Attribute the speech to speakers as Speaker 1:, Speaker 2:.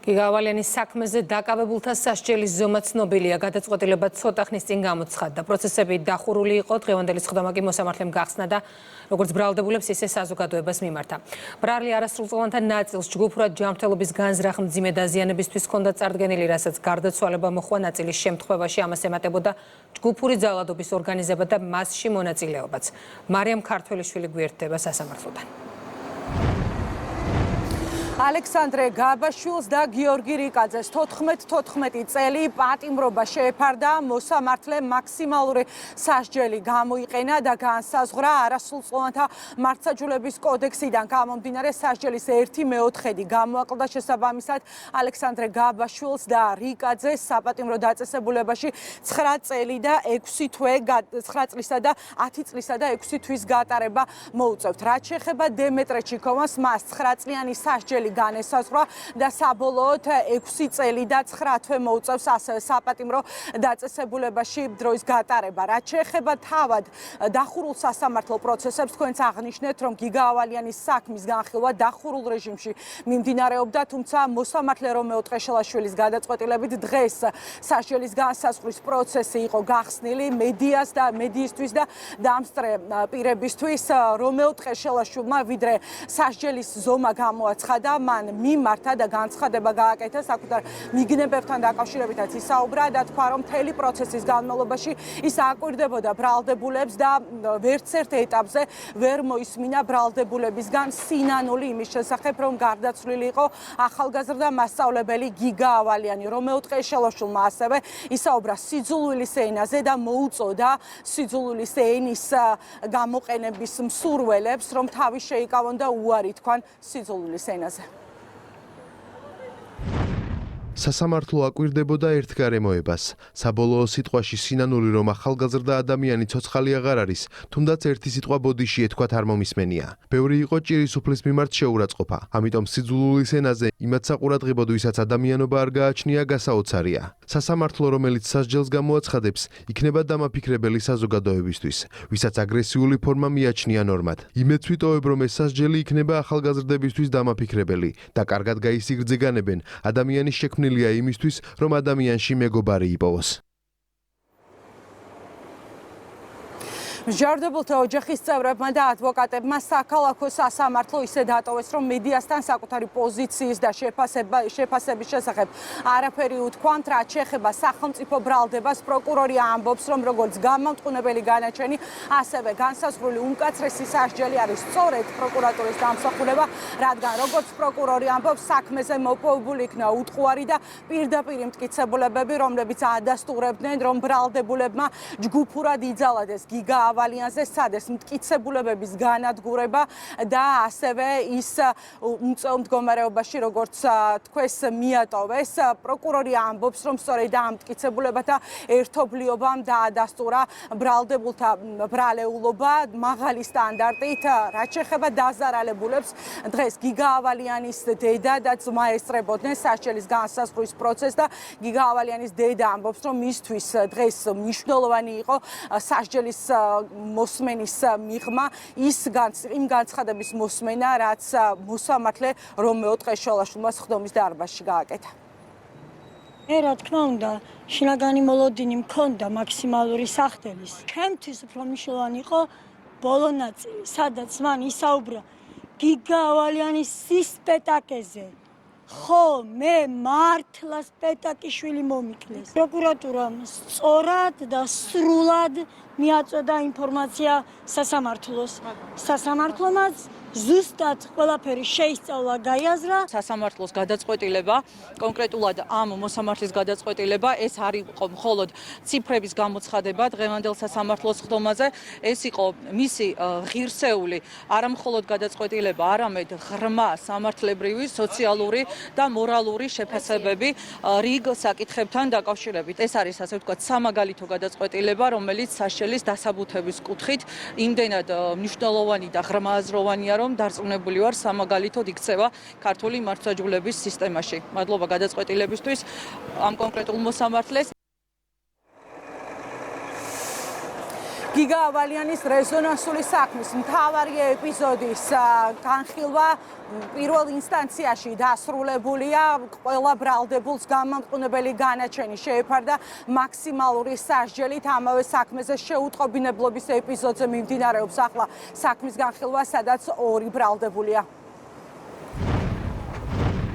Speaker 1: გიგავალიანის საქმეზე დაკავებულთა სასჯელის ზომა ცნობილია. გადაწყვეტილება ცოტა ხნის წინ გამოცხადდა. პროცესები დახურული იყო, დღევანდელი სხდომა კი მოსამართლემ გახსნა და როგორც ბრალდებულებს, ისე საზოგადოებას მიმართა. ბრალი არასრულწლოვანთა ნაწილს ჯგუფურად ჯანმრთელობის განზრახ მძიმე დაზიანებისთვის ჰქონდა წარდგენილი, რასაც გარდაცვალება მოჰყვა ნაწილის შემთხვევაში ამას ემატებოდა ჯგუფური ძალადობის ორგანიზება და მასში მონაწილეობაც. მარიამ ქართველიშვილი გვერდება სასამართლოდან.
Speaker 2: ალექსანდრე გაბაშვილს და გიორგი რიკაძეს 14 წელი პატიმრობა შეეფარდა. მოსამართლემ მაქსიმალური სასჯელი გამოიყენა და განსაზღვრა არასრულწლოვანთა მართლმსაჯულების კოდექსიდან გამომდინარე სასჯელის 1/4 გამოაკლდა. შესაბამისად ალექსანდრე გაბაშვილს და რიკაძეს საპატიმრო დაწესებულებაში 9 წელი და 6 თვე 9 წლისა და 10 წლისა და 6 თვის გატარება მოუწევთ. რაც შეეხება დემეტრე ჩიქოვას, მას 9 წლიანი სასჯელი განესაზღვრა და საბოლოოდ 6 წელი და 9 თვე მოუწევს ასევე საპატიმრო დაწესებულებაში დროის გატარება. რაც შეეხება თავად დახურულ სასამართლო პროცესებს, თქვენც აღნიშნეთ, რომ გიგაავალიანის საქმის განხილვა დახურულ რეჟიმში მიმდინარეობდა, თუმცა მოსამართლე რომეო ტყეშელაშვილის გადაწყვეტილებით დღეს სასჯელის განსაზღვრის პროცესი იყო გახსნილი მედიისთვის და დამსწრე პირებისთვის. რომეო ტყეშელაშვილმა ვიდრე სასჯელის ზომა გამოაცხადა, მან მიმართა და განცხადება გააკეთა საკუთარ მიგნებებთან დაკავშირებითაც ისაუბრა და თქვა, რომ მთელი პროცესის განმავლობაში ის აკვირდებოდა ბრალდებულებს და ვერც ერთ ეტაპზე ვერ მოისმინა ბრალდებულებისგან სინანული იმის შესახებ, რომ გარდაცვლილი იყო ახალგაზრდა მასწავლებელი გიგაავალიანი. რომეო ტყეშელაშვილმა ასევე ისაუბრა სიძულვილის ენაზე და მოუწოდა სიძულვილის ენის გამოყენების მსურველებს, რომ თავი შეიკავონ და უარი თქვან სიძულვილის ენაზე.
Speaker 3: სასამართლო აკვირდებოდა ერთ გარემოებას. საბოლოო სიტყვაში სინანული, რომ ახალგაზრდა ადამიანი ცოცხალი აღარ არის, თუნდაც ერთი სიტყვა ბოდიში ეთქვათ არ მომისმენია. ბევრი იყო ჭირის უფლის მიმართ შეურაცხყოფა. ამიტომ სიძულვილის ენაზე იმათ საყურადღებოდ, ვისაც ადამიანობა არ გააჩნია, გასაოცარია. სასამართლო, რომელიც სასჯელს გამოაცხადებს, იქნება დამაფიქრებელი საზოგადოებისთვის, ვისაც აგრესიული ფორმა მიაჩნია ნორმად. იმედს ვიტოვებ, რომ ეს სასჯელი იქნება ახალგაზრდებისთვის დამაფიქრებელი და კარგად გაისიგრძეგანებენ ადამიანის შექმნილი იმისთვის, რომ ადამიანში მეგობარი იპოვოს.
Speaker 2: მსჯავრდებულთა ოჯახის წევრებმა და ადვოკატებმა საქალაქო სასამართლო ისე დატოვეს, რომ მედიასთან საკუთარი პოზიციის და შეფასების შესახებ არაფერი უთქვამთ. რაც შეეხება სახელმწიფო ბრალდებას, პროკურორი ამბობს, რომ როგორც გამამტყუნებელი განაჩენი, ასევე განსაზღვრული უმკაცრესი სასჯელი არის სწორედ პროკურატურის დამსახურება, რადგან როგორც პროკურორი ამბობს, საქმეზე მოპოვებული იქნა უტყუარი და პირდაპირ მტკიცებულებები, რომლებიც ადასტურებდნენ, რომ ბრალდებულებმა ჯგუფურად იძალადეს გიგაავალიანზე სადეს მტკიცებულებების განადგურება და ასევე ის უმწვევ მდგომარეობაში, როგორც თქვენს მიატოვეს. პროკურორი ამბობს, რომ სწორედ ამ მტკიცებულებათა ერთობლიობამ დაადასტურა ბრალდებულთა ბრალეულობა მაღალი სტანდარტით. რაც შეეხება დაზარალებულებს, დღეს გიგაავალიანის დედა და ძმა ესწრებოდნენ სასჯელის განსაზღვრის პროცესს და გიგაავალიანის დედა ამბობს, რომ მისთვის დღეს მნიშვნელოვანი იყო სასჯელის მოსმენის მიღმა, იმ განცხადების მოსმენა, რაც მოსამართლე რომეო ტყეშელაშვილმა სხდომის დარბაზში გააკეთა.
Speaker 4: რა თქმა უნდა, შინაგანი მოლოდინი მქონდა მაქსიმალური სახდენის. ჩემთვის უფრო მნიშვნელოვანი იყო ბოლო ნაწილი, სადაც მან ისაუბრა გიგაავალიანის სისპეტაკეზე. ხო, მე მართლა სპეტაკიშვილი მომიკლეს. პროკურატურამ სწორად და სრულად მიაწოდა ინფორმაცია სასამართლოს. სასამართლომაც ზუსტად ყველაფერი შეისწავლა, გაიაზრა.
Speaker 5: სასამართლოს გადაწყვეტილება, კონკრეტულად ამ მოსამართლის გადაწყვეტილება, ეს არ იყო მხოლოდ ციფრების გამოცხადება დღევანდელ სასამართლოს სხდომაზე, ეს იყო მისი ღირსეული არა მხოლოდ გადაწყვეტილება, არამედ ღრმა სამართლებრივი, სოციალური და მორალური შეფასებები რიგ საკითხებთან დაკავშირებით. ეს არის, ასე ვთქვათ, სამაგალითო გადაწყვეტილება, რომელიც სასჯელის დასაბუთების კუთხით იმდენად მნიშვნელოვანი და ღრმააზროვანია, რომ დარწმუნებული ვარ, სამაგალითოდ იქცევა ქართული მართლმსაჯულების სისტემაში. მადლობა გადაწყვეტილებისთვის ამ კონკრეტულ მოსამართლეს.
Speaker 2: გიგა ავალიანის რეზონანსული საქმის მთავარი ეპიზოდის განხილვა პირველ ინსტანციაში დასრულებულია. ყველა ბრალდებულს გამამტყუნებელი განაჩენი შეეფარდა მაქსიმალური სასჯელით. ამავე საქმეზე შეუტყობინებლობის ეპიზოდზე მიმდინარეობს ახლა საქმის განხილვა, სადაც 2 ბრალდებულია.